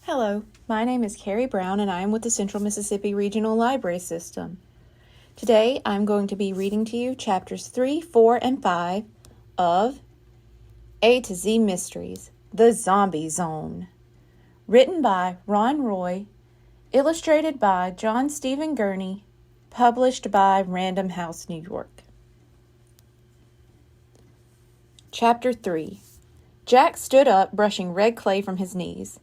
Hello, my name is Carrie Brown and I am with the Central Mississippi Regional Library System. Today I'm going to be reading to you chapters 3, 4, and 5 of A to Z Mysteries, The Zombie Zone. Written by Ron Roy, illustrated by John Stephen Gurney, published by Random House, New York. Chapter 3. Jack stood up, brushing red clay from his knees.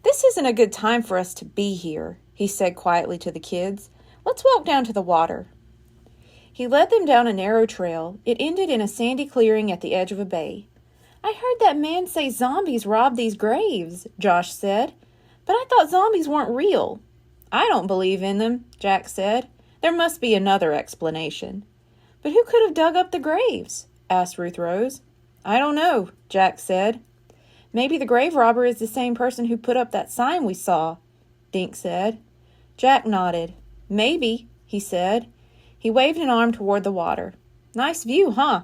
"This isn't a good time for us to be here," he said quietly to the kids. "Let's walk down to the water." He led them down a narrow trail. It ended in a sandy clearing at the edge of a bay. "I heard that man say zombies robbed these graves," Josh said. "But I thought zombies weren't real." "I don't believe in them," Jack said. "There must be another explanation." "But who could have dug up the graves?" asked Ruth Rose. "I don't know," Jack said. "Maybe the grave robber is the same person who put up that sign we saw," Dink said. Jack nodded. "Maybe," he said. He waved an arm toward the water. "Nice view, huh?"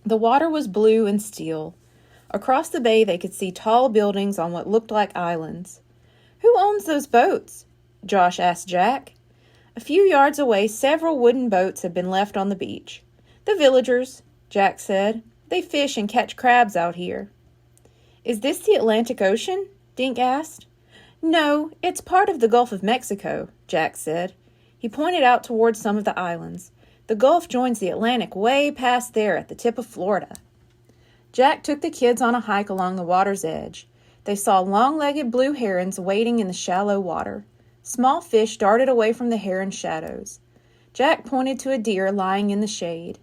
The water was blue and still. Across the bay they could see tall buildings on what looked like islands. "Who owns those boats?" Josh asked Jack. A few yards away, several wooden boats had been left on the beach. "The villagers," Jack said. "They fish and catch crabs out here." "Is this the Atlantic Ocean?" Dink asked. "No, it's part of the Gulf of Mexico," Jack said. He pointed out towards some of the islands. "The Gulf joins the Atlantic way past there at the tip of Florida." Jack took the kids on a hike along the water's edge. They saw long-legged blue herons wading in the shallow water. Small fish darted away from the heron shadows. Jack pointed to a deer lying in the shade.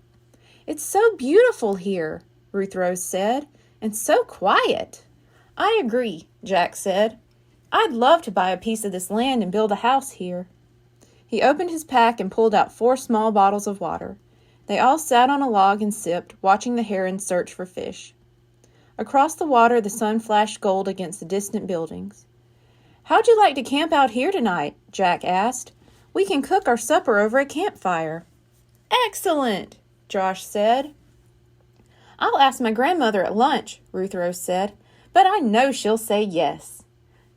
"It's so beautiful here," Ruth Rose said. "And so quiet." "I agree," Jack said. "I'd love to buy a piece of this land and build a house here." He opened his pack and pulled out 4 small bottles of water. They all sat on a log and sipped, watching the herons search for fish. Across the water, the sun flashed gold against the distant buildings. "How'd you like to camp out here tonight?" Jack asked. "We can cook our supper over a campfire." "Excellent," Josh said. "I'll ask my grandmother at lunch," Ruth Rose said, "but I know she'll say yes."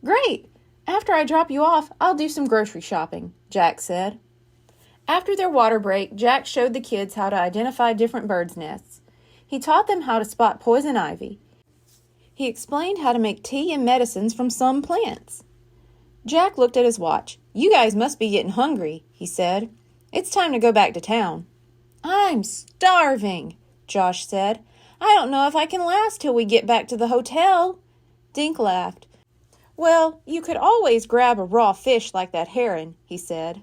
"Great! After I drop you off, I'll do some grocery shopping," Jack said. After their water break, Jack showed the kids how to identify different birds' nests. He taught them how to spot poison ivy. He explained how to make tea and medicines from some plants. Jack looked at his watch. "You guys must be getting hungry," he said. "It's time to go back to town." "I'm starving," Josh said. "I don't know if I can last till we get back to the hotel." Dink laughed. "Well, you could always grab a raw fish like that heron," he said.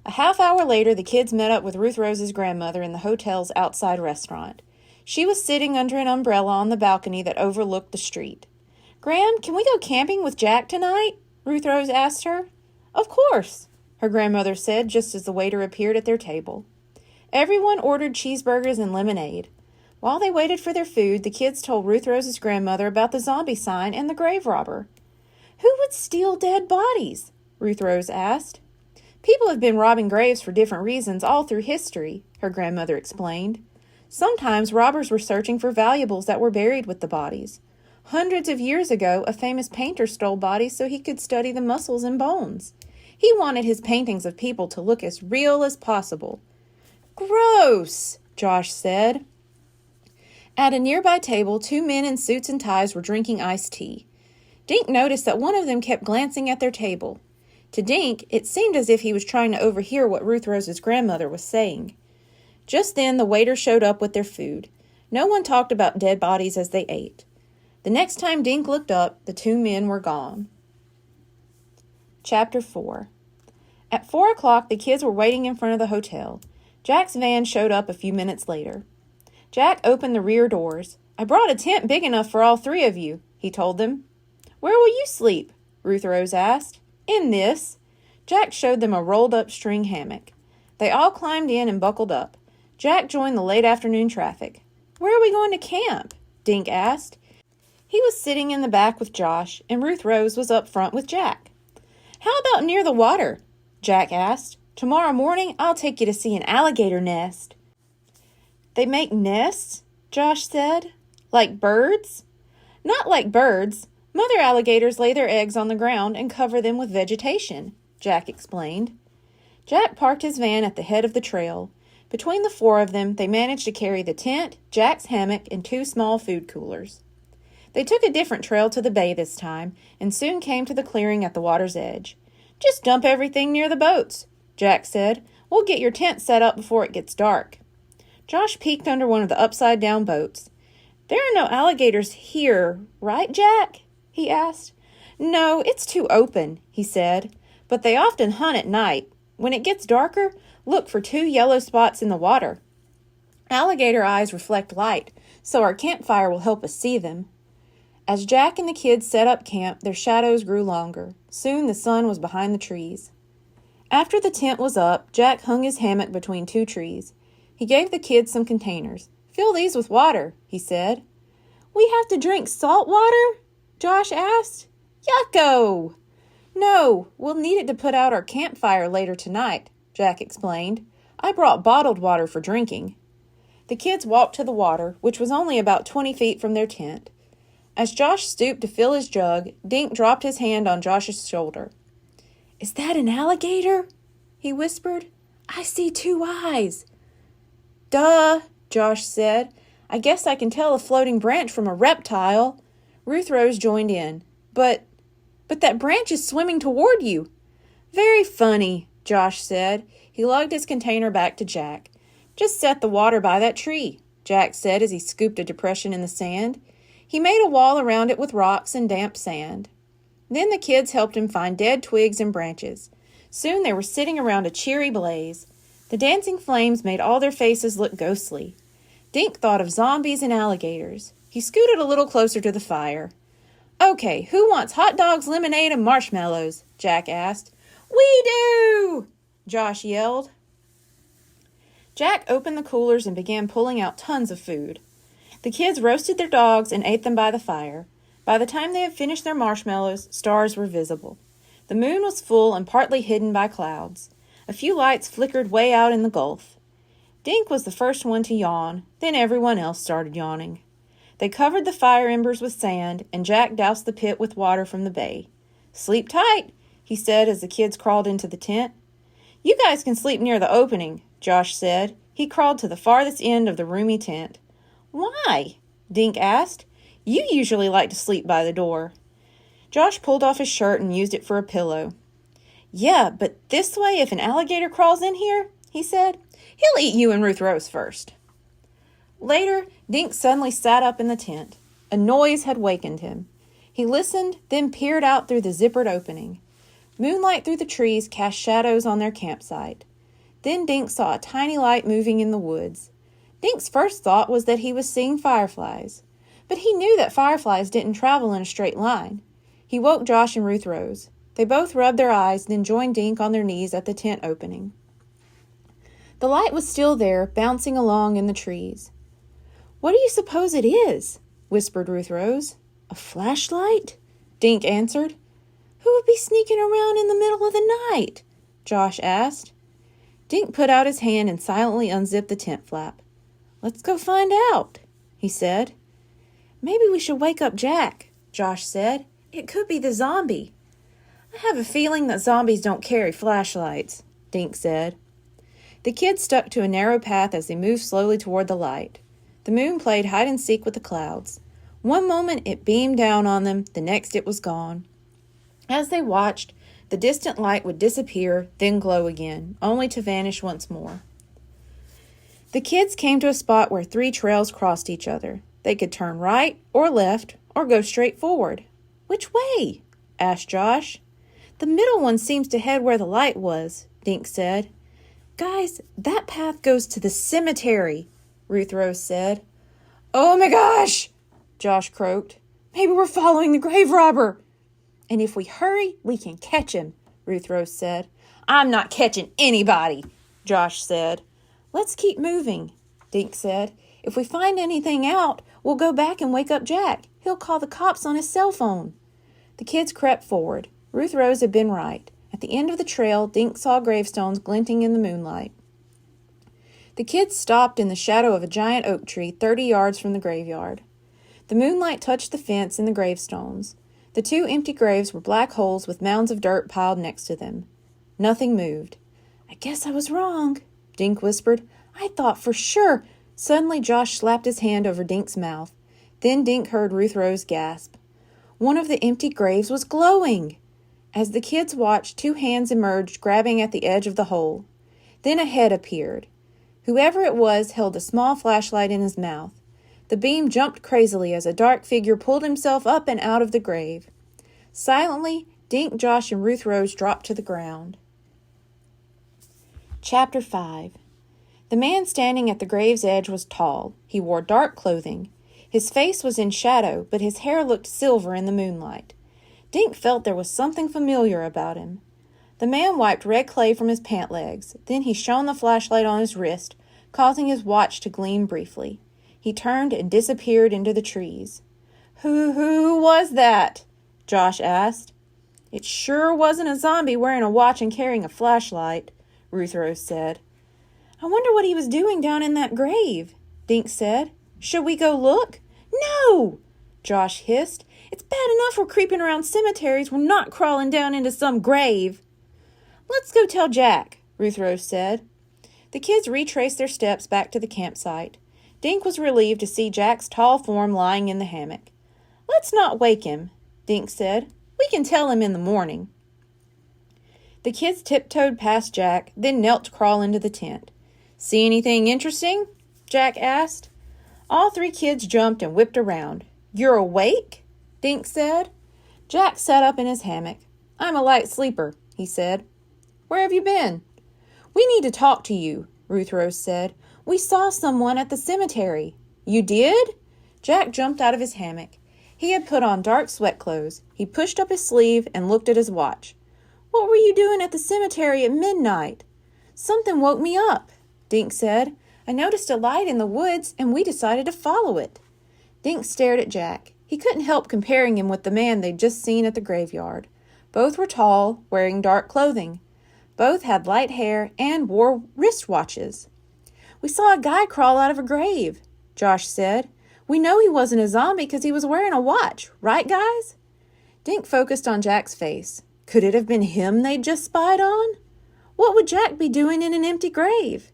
A half-hour later, the kids met up with Ruth Rose's grandmother in the hotel's outside restaurant. She was sitting under an umbrella on the balcony that overlooked the street. "Gram, can we go camping with Jack tonight?" Ruth Rose asked her. "Of course," her grandmother said just as the waiter appeared at their table. Everyone ordered cheeseburgers and lemonade. While they waited for their food, the kids told Ruth Rose's grandmother about the zombie sign and the grave robber. "Who would steal dead bodies?" Ruth Rose asked. "People have been robbing graves for different reasons all through history," her grandmother explained. "Sometimes robbers were searching for valuables that were buried with the bodies. Hundreds of years ago, a famous painter stole bodies so he could study the muscles and bones. He wanted his paintings of people to look as real as possible." "Gross," Josh said. At a nearby table, 2 men in suits and ties were drinking iced tea. Dink noticed that one of them kept glancing at their table. To Dink, it seemed as if he was trying to overhear what Ruth Rose's grandmother was saying. Just then, the waiter showed up with their food. No one talked about dead bodies as they ate. The next time Dink looked up, the 2 men were gone. Chapter 4. At 4 o'clock, the kids were waiting in front of the hotel. Jack's van showed up a few minutes later. Jack opened the rear doors. "I brought a tent big enough for all 3 of you," he told them. "Where will you sleep?" Ruth Rose asked. "In this." Jack showed them a rolled-up string hammock. They all climbed in and buckled up. Jack joined the late afternoon traffic. "Where are we going to camp?" Dink asked. He was sitting in the back with Josh, and Ruth Rose was up front with Jack. "How about near the water?" Jack asked. "Tomorrow morning, I'll take you to see an alligator nest." "They make nests?" Josh said. "Like birds?" "Not like birds. Mother alligators lay their eggs on the ground and cover them with vegetation, Jack explained. Jack parked his van at the head of the trail. Between the four of them, they managed to carry the tent, Jack's hammock, and 2 small food coolers. They took a different trail to the bay this time and soon came to the clearing at the water's edge. "Just dump everything near the boats," Jack said. "We'll get your tent set up before it gets dark." Josh peeked under one of the upside-down boats. "There are no alligators here, right, Jack?" he asked. "No, it's too open," he said. "But they often hunt at night. When it gets darker, look for 2 yellow spots in the water. Alligator eyes reflect light, so our campfire will help us see them." As Jack and the kids set up camp, their shadows grew longer. Soon the sun was behind the trees. After the tent was up, Jack hung his hammock between 2 trees. He gave the kids some containers. "Fill these with water," he said. "We have to drink salt water?" Josh asked. "Yucko!" "No, we'll need it to put out our campfire later tonight," Jack explained. "I brought bottled water for drinking." The kids walked to the water, which was only about 20 feet from their tent. As Josh stooped to fill his jug, Dink dropped his hand on Josh's shoulder. "Is that an alligator?" he whispered. "I see 2 eyes." "Duh," Josh said. "I guess I can tell a floating branch from a reptile." Ruth Rose joined in. But that branch is swimming toward you." "Very funny," Josh said. He lugged his container back to Jack. "Just set the water by that tree," Jack said as he scooped a depression in the sand. He made a wall around it with rocks and damp sand. Then the kids helped him find dead twigs and branches. Soon they were sitting around a cheery blaze. The dancing flames made all their faces look ghostly. Dink thought of zombies and alligators. He scooted a little closer to the fire. "Okay, who wants hot dogs, lemonade, and marshmallows?" Jack asked. "We do!" Josh yelled. Jack opened the coolers and began pulling out tons of food. The kids roasted their dogs and ate them by the fire. By the time they had finished their marshmallows, stars were visible. The moon was full and partly hidden by clouds. A few lights flickered way out in the gulf. Dink was the first one to yawn, then everyone else started yawning. They covered the fire embers with sand, and Jack doused the pit with water from the bay. "Sleep tight," he said as the kids crawled into the tent. "You guys can sleep near the opening," Josh said. He crawled to the farthest end of the roomy tent. "Why?" Dink asked. "You usually like to sleep by the door." Josh pulled off his shirt and used it for a pillow. "Yeah, but this way if an alligator crawls in here," he said, "he'll eat you and Ruth Rose first." Later, Dink suddenly sat up in the tent. A noise had wakened him. He listened, then peered out through the zippered opening. Moonlight through the trees cast shadows on their campsite. Then Dink saw a tiny light moving in the woods. Dink's first thought was that he was seeing fireflies, but he knew that fireflies didn't travel in a straight line. He woke Josh and Ruth Rose. They both rubbed their eyes, then joined Dink on their knees at the tent opening. The light was still there, bouncing along in the trees. "What do you suppose it is?" whispered Ruth Rose. "A flashlight?" Dink answered. "Who would be sneaking around in the middle of the night?" Josh asked. Dink put out his hand and silently unzipped the tent flap. "Let's go find out," he said. "Maybe we should wake up Jack," Josh said. "It could be the zombie." "I have a feeling that zombies don't carry flashlights," Dink said. The kids stuck to a narrow path as they moved slowly toward the light. The moon played hide-and-seek with the clouds. One moment it beamed down on them, the next it was gone. As they watched, the distant light would disappear, then glow again, only to vanish once more. The kids came to a spot where 3 trails crossed each other. They could turn right or left or go straight forward. "Which way?" asked Josh. "The middle one seems to head where the light was," Dink said. "Guys, that path goes to the cemetery," Ruth Rose said. "Oh my gosh," Josh croaked. "Maybe we're following the grave robber." "And if we hurry, we can catch him," Ruth Rose said. "I'm not catching anybody," Josh said. "Let's keep moving," Dink said. "If we find anything out, we'll go back and wake up Jack. He'll call the cops on his cell phone." The kids crept forward. Ruth Rose had been right. At the end of the trail, Dink saw gravestones glinting in the moonlight. The kids stopped in the shadow of a giant oak tree 30 yards from the graveyard. The moonlight touched the fence and the gravestones. The 2 empty graves were black holes with mounds of dirt piled next to them. Nothing moved. "I guess I was wrong," Dink whispered. "I thought for sure—" Suddenly Josh slapped his hand over Dink's mouth. Then Dink heard Ruth Rose gasp. One of the empty graves was glowing! As the kids watched, 2 hands emerged, grabbing at the edge of the hole. Then a head appeared. Whoever it was held a small flashlight in his mouth. The beam jumped crazily as a dark figure pulled himself up and out of the grave. Silently, Dink, Josh, and Ruth Rose dropped to the ground. Chapter 5. The man standing at the grave's edge was tall. He wore dark clothing. His face was in shadow, but his hair looked silver in the moonlight. Dink felt there was something familiar about him. The man wiped red clay from his pant legs. Then he shone the flashlight on his wrist, causing his watch to gleam briefly. He turned and disappeared into the trees. Who was that?" Josh asked. "It sure wasn't a zombie wearing a watch and carrying a flashlight," Ruth Rose said. "I wonder what he was doing down in that grave," Dink said. "Should we go look?" "No!" Josh hissed. "It's bad enough we're creeping around cemeteries. We're not crawling down into some grave." "Let's go tell Jack," Ruth Rose said. The kids retraced their steps back to the campsite. Dink was relieved to see Jack's tall form lying in the hammock. "Let's not wake him," Dink said. "We can tell him in the morning." The kids tiptoed past Jack, then knelt to crawl into the tent. "See anything interesting?" Jack asked. All 3 kids jumped and whipped around. "You're awake?" Dink said. Jack sat up in his hammock. "I'm a light sleeper," he said. "Where have you been?" "We need to talk to you," Ruth Rose said. "We saw someone at the cemetery." "You did?" Jack jumped out of his hammock. He had put on dark sweat clothes. He pushed up his sleeve and looked at his watch. "What were you doing at the cemetery at midnight?" "Something woke me up," Dink said. "I noticed a light in the woods, and we decided to follow it." Dink stared at Jack. He couldn't help comparing him with the man they'd just seen at the graveyard. Both were tall, wearing dark clothing. Both had light hair and wore wristwatches. "We saw a guy crawl out of a grave," Josh said. "We know he wasn't a zombie because he was wearing a watch. Right, guys?" Dink focused on Jack's face. Could it have been him they'd just spied on? What would Jack be doing in an empty grave?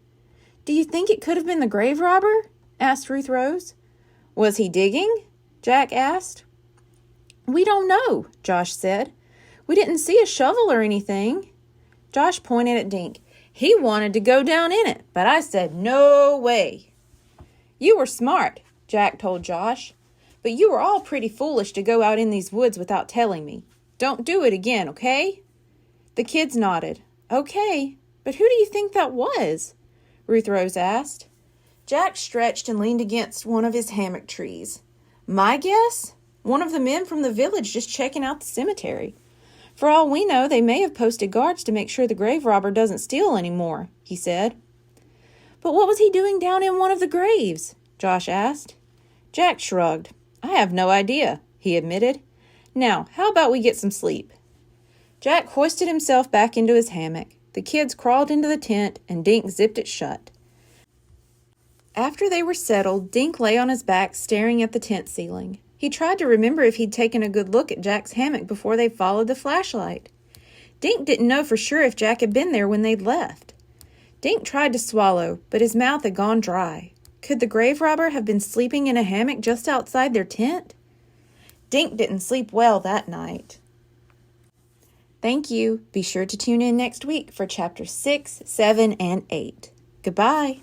"Do you think it could have been the grave robber?" asked Ruth Rose. "Was he digging?" Jack asked. "We don't know," Josh said. "We didn't see a shovel or anything." Josh pointed at Dink. "He wanted to go down in it, but I said no way." "You were smart," Jack told Josh. "But you were all pretty foolish to go out in these woods without telling me. Don't do it again, okay?" The kids nodded. "Okay, but who do you think that was?" Ruth Rose asked. Jack stretched and leaned against one of his hammock trees. "My guess? One of the men from the village just checking out the cemetery. For all we know, they may have posted guards to make sure the grave robber doesn't steal anymore," he said. "But what was he doing down in one of the graves?" Josh asked. Jack shrugged. "I have no idea," he admitted. "Now, how about we get some sleep?" Jack hoisted himself back into his hammock. The kids crawled into the tent, and Dink zipped it shut. After they were settled, Dink lay on his back staring at the tent ceiling. He tried to remember if he'd taken a good look at Jack's hammock before they followed the flashlight. Dink didn't know for sure if Jack had been there when they'd left. Dink tried to swallow, but his mouth had gone dry. Could the grave robber have been sleeping in a hammock just outside their tent? Dink didn't sleep well that night. Thank you. Be sure to tune in next week for Chapters 6, 7, and 8. Goodbye.